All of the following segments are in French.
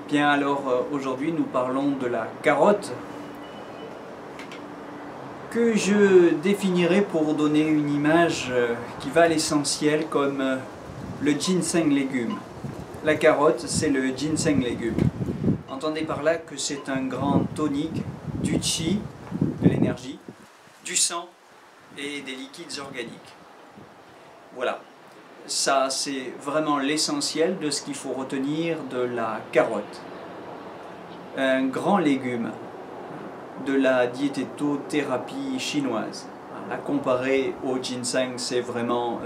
Bien alors aujourd'hui nous parlons de la carotte que je définirai pour donner une image qui va à l'essentiel comme le ginseng légume. La carotte c'est le ginseng légume. Entendez par là que c'est un grand tonique du chi, de l'énergie, du sang et des liquides organiques. Voilà. Ça, c'est vraiment l'essentiel de ce qu'il faut retenir de la carotte. Un grand légume de la diététothérapie chinoise. La comparer au ginseng, c'est vraiment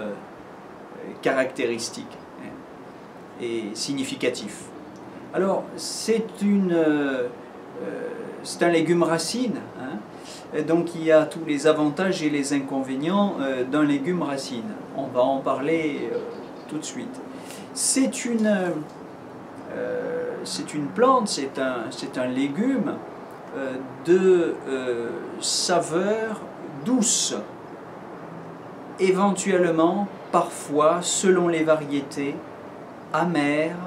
caractéristique et significatif. Alors, c'est un légume racine, hein. Donc il y a tous les avantages et les inconvénients d'un légume racine. On va en parler tout de suite. C'est une plante, c'est un légume de saveur douce, éventuellement, parfois, selon les variétés, amère,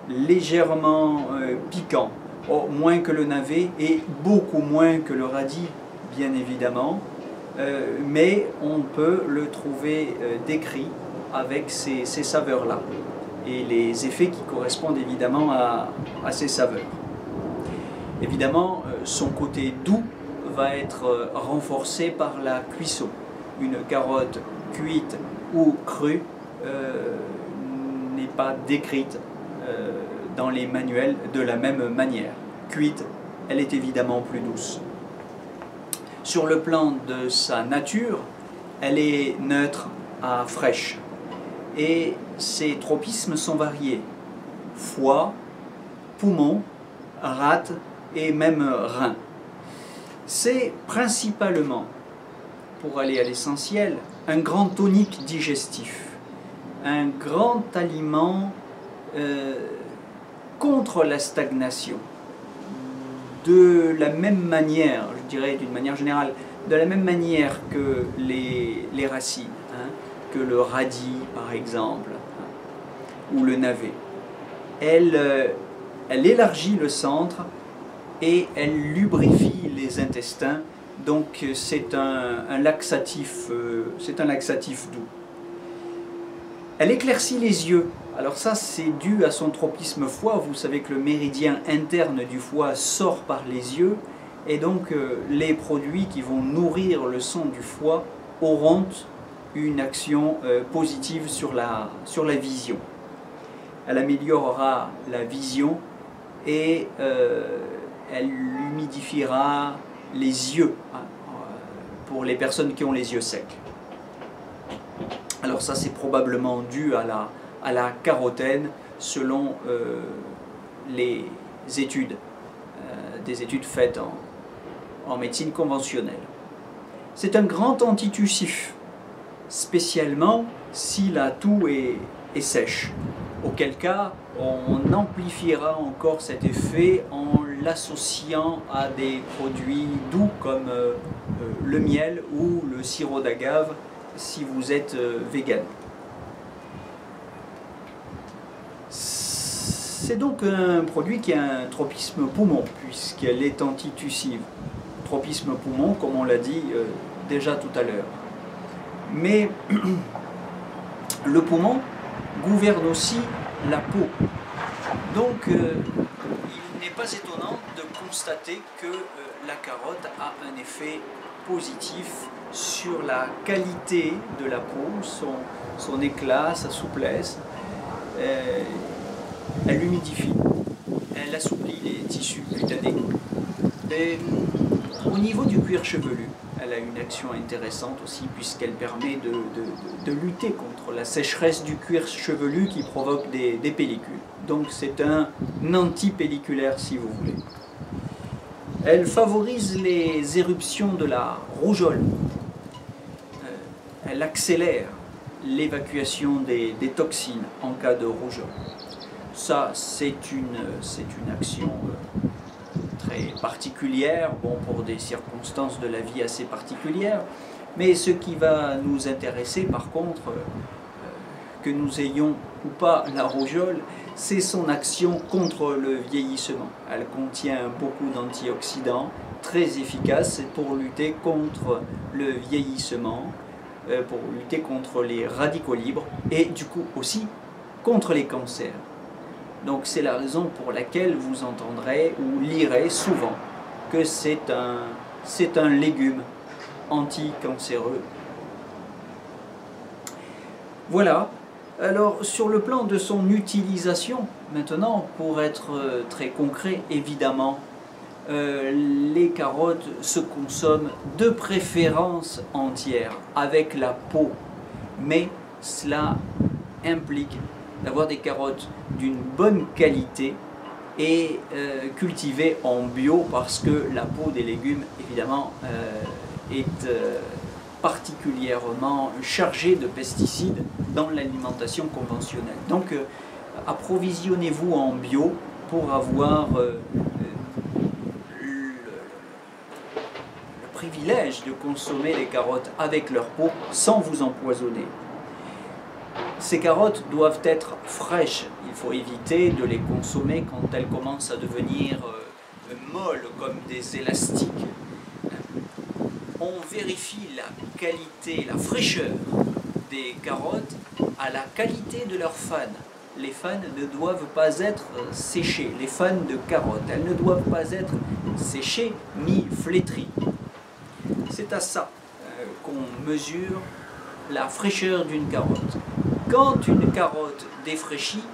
légèrement piquant. Oh, moins que le navet et beaucoup moins que le radis, bien évidemment, mais on peut le trouver décrit avec ces saveurs-là et les effets qui correspondent évidemment à ces saveurs. Évidemment, son côté doux va être renforcé par la cuisson. Une carotte cuite ou crue n'est pas décrite dans les manuels de la même manière. Cuite, elle est évidemment plus douce. Sur le plan de sa nature, elle est neutre à fraîche. Et ses tropismes sont variés. Foie, poumon, rate et même rein. C'est principalement, pour aller à l'essentiel, un grand tonique digestif. Un grand aliment contre la stagnation. De la même manière, je dirais d'une manière générale, de la même manière que les racines, hein, que le radis par exemple, hein, ou le navet. Elle élargit le centre et elle lubrifie les intestins, donc c'est un laxatif doux. Elle éclaircit les yeux. Alors ça, c'est dû à son tropisme foie. Vous savez que le méridien interne du foie sort par les yeux, et donc les produits qui vont nourrir le son du foie auront une action positive sur la vision. Elle améliorera la vision et elle humidifiera les yeux, hein, pour les personnes qui ont les yeux secs. Alors ça, c'est probablement dû à la carotène selon les études, des études faites en médecine conventionnelle. C'est un grand antitussif, spécialement si la toux est sèche, auquel cas on amplifiera encore cet effet en l'associant à des produits doux comme le miel ou le sirop d'agave si vous êtes vegan. C'est donc un produit qui a un tropisme poumon, puisqu'elle est antitussive. Tropisme poumon, comme on l'a dit déjà tout à l'heure. Mais le poumon gouverne aussi la peau. Donc il n'est pas étonnant de constater que la carotte a un effet positif sur la qualité de la peau, son éclat, sa souplesse. Elle humidifie, elle assouplit les tissus cutanés. Et au niveau du cuir chevelu, elle a une action intéressante aussi puisqu'elle permet de lutter contre la sécheresse du cuir chevelu qui provoque des pellicules. Donc c'est un antipelliculaire si vous voulez. Elle favorise les éruptions de la rougeole. Elle accélère l'évacuation des toxines en cas de rougeole. Ça, c'est une action très particulière, bon, pour des circonstances de la vie assez particulières, mais ce qui va nous intéresser par contre, que nous ayons ou pas la rougeole, c'est son action contre le vieillissement. Elle contient beaucoup d'antioxydants très efficaces pour lutter contre le vieillissement, pour lutter contre les radicaux libres et du coup aussi contre les cancers. Donc c'est la raison pour laquelle vous entendrez ou lirez souvent que c'est un légume anticancéreux. Voilà. Alors sur le plan de son utilisation, maintenant, pour être très concret, évidemment, les carottes se consomment de préférence entières, avec la peau. Mais cela implique d'avoir des carottes d'une bonne qualité et cultivées en bio, parce que la peau des légumes, évidemment, est particulièrement chargée de pesticides dans l'alimentation conventionnelle. Donc approvisionnez-vous en bio pour avoir le privilège de consommer les carottes avec leur peau sans vous empoisonner. Ces carottes doivent être fraîches. Il faut éviter de les consommer quand elles commencent à devenir molles comme des élastiques. On vérifie la qualité, la fraîcheur des carottes à la qualité de leurs fans. Les fans ne doivent pas être séchées. Les fans de carottes, elles ne doivent pas être séchées ni flétries. C'est à ça qu'on mesure la fraîcheur d'une carotte. Quand une carotte défraîchit,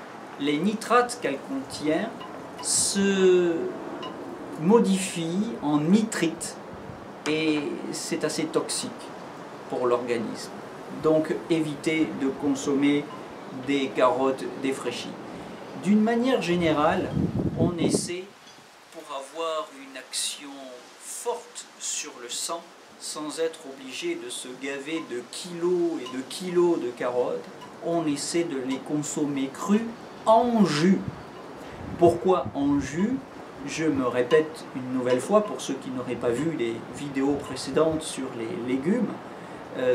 les nitrates qu'elle contient se modifient en nitrites et c'est assez toxique pour l'organisme. Donc évitez de consommer des carottes défraîchies. D'une manière générale, on essaie, pour avoir une action forte sur le sang, sans être obligé de se gaver de kilos et de kilos de carottes, on essaie de les consommer crues en jus. Pourquoi en jus? Je me répète une nouvelle fois pour ceux qui n'auraient pas vu les vidéos précédentes sur les légumes,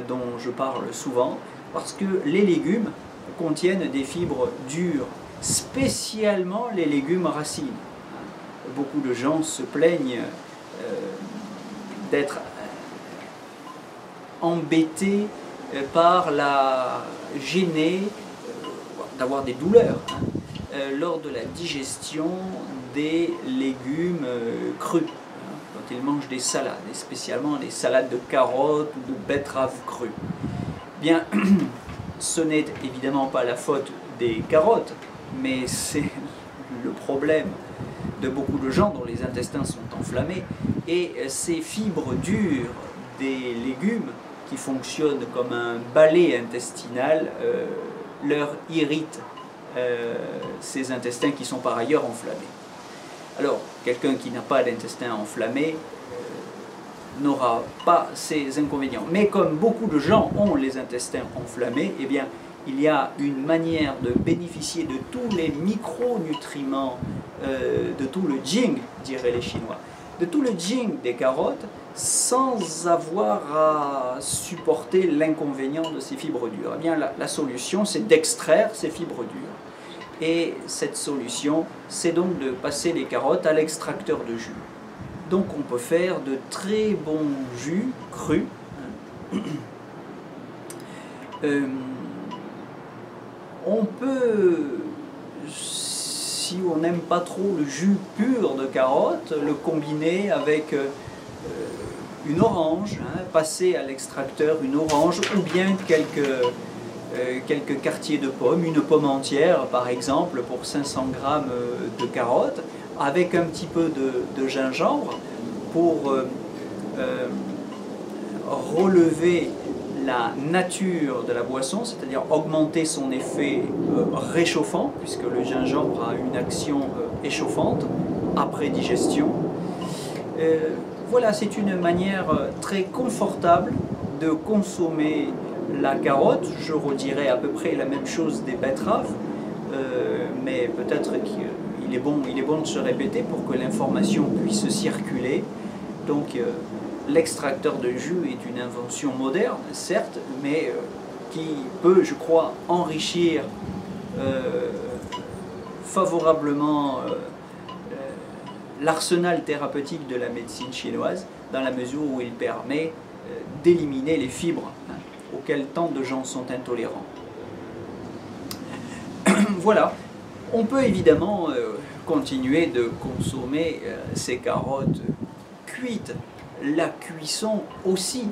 dont je parle souvent, parce que les légumes contiennent des fibres dures, spécialement les légumes racines. Beaucoup de gens se plaignent d'être embêtés par la gênée, d'avoir des douleurs lors de la digestion des légumes crus, quand ils mangent des salades, et spécialement les salades de carottes ou de betteraves crues. Bien, ce n'est évidemment pas la faute des carottes, mais c'est le problème de beaucoup de gens dont les intestins sont enflammés, et ces fibres dures des légumes qui fonctionnent comme un balai intestinal leur irritent ces intestins qui sont par ailleurs enflammés. Alors, quelqu'un qui n'a pas d'intestin enflammé n'aura pas ces inconvénients. Mais comme beaucoup de gens ont les intestins enflammés, eh bien, il y a une manière de bénéficier de tous les micronutriments, de tout le jing, diraient les Chinois, de tout le jing des carottes, sans avoir à supporter l'inconvénient de ces fibres dures. Eh bien, la solution, c'est d'extraire ces fibres dures. Et cette solution, c'est donc de passer les carottes à l'extracteur de jus. Donc on peut faire de très bons jus crus. On peut, si on n'aime pas trop le jus pur de carotte, le combiner avec une orange, passer à l'extracteur une orange ou bien quelques quartiers de pommes, une pomme entière par exemple pour 500 grammes de carottes, avec un petit peu de gingembre pour relever la nature de la boisson, c'est-à-dire augmenter son effet réchauffant, puisque le gingembre a une action échauffante après digestion. Voilà, c'est une manière très confortable de consommer la carotte. Je redirais à peu près la même chose des betteraves, mais peut-être qu'il est bon de se répéter pour que l'information puisse circuler. Donc l'extracteur de jus est une invention moderne, certes, mais qui peut, je crois, enrichir favorablement l'arsenal thérapeutique de la médecine chinoise, dans la mesure où il permet d'éliminer les fibres auxquelles tant de gens sont intolérants. Voilà, on peut évidemment continuer de consommer ces carottes cuites. La cuisson aussi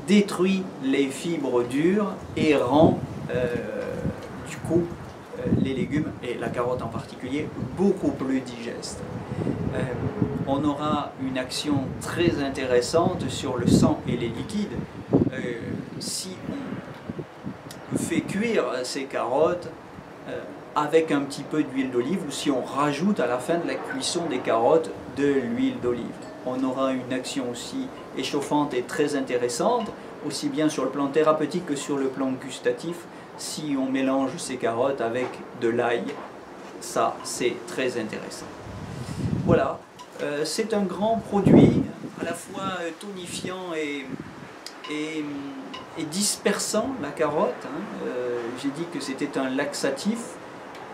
détruit les fibres dures et rend du coup les légumes, et la carotte en particulier, beaucoup plus digestes. On aura une action très intéressante sur le sang et les liquides. Si on fait cuire ces carottes avec un petit peu d'huile d'olive, ou si on rajoute à la fin de la cuisson des carottes de l'huile d'olive, on aura une action aussi échauffante et très intéressante, aussi bien sur le plan thérapeutique que sur le plan gustatif. Si on mélange ces carottes avec de l'ail, ça c'est très intéressant. Voilà, c'est un grand produit, à la fois tonifiant et dispersant, la carotte. J'ai dit que c'était un laxatif.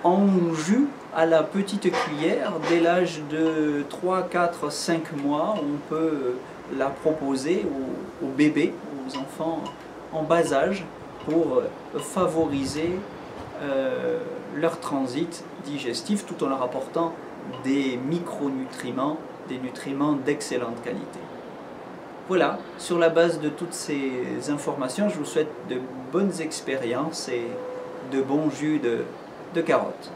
En jus à la petite cuillère, dès l'âge de 3, 4, 5 mois, on peut la proposer aux bébés, aux enfants en bas âge, pour favoriser leur transit digestif tout en leur apportant des micronutriments, des nutriments d'excellente qualité. Voilà, sur la base de toutes ces informations, je vous souhaite de bonnes expériences et de bons jus de carottes.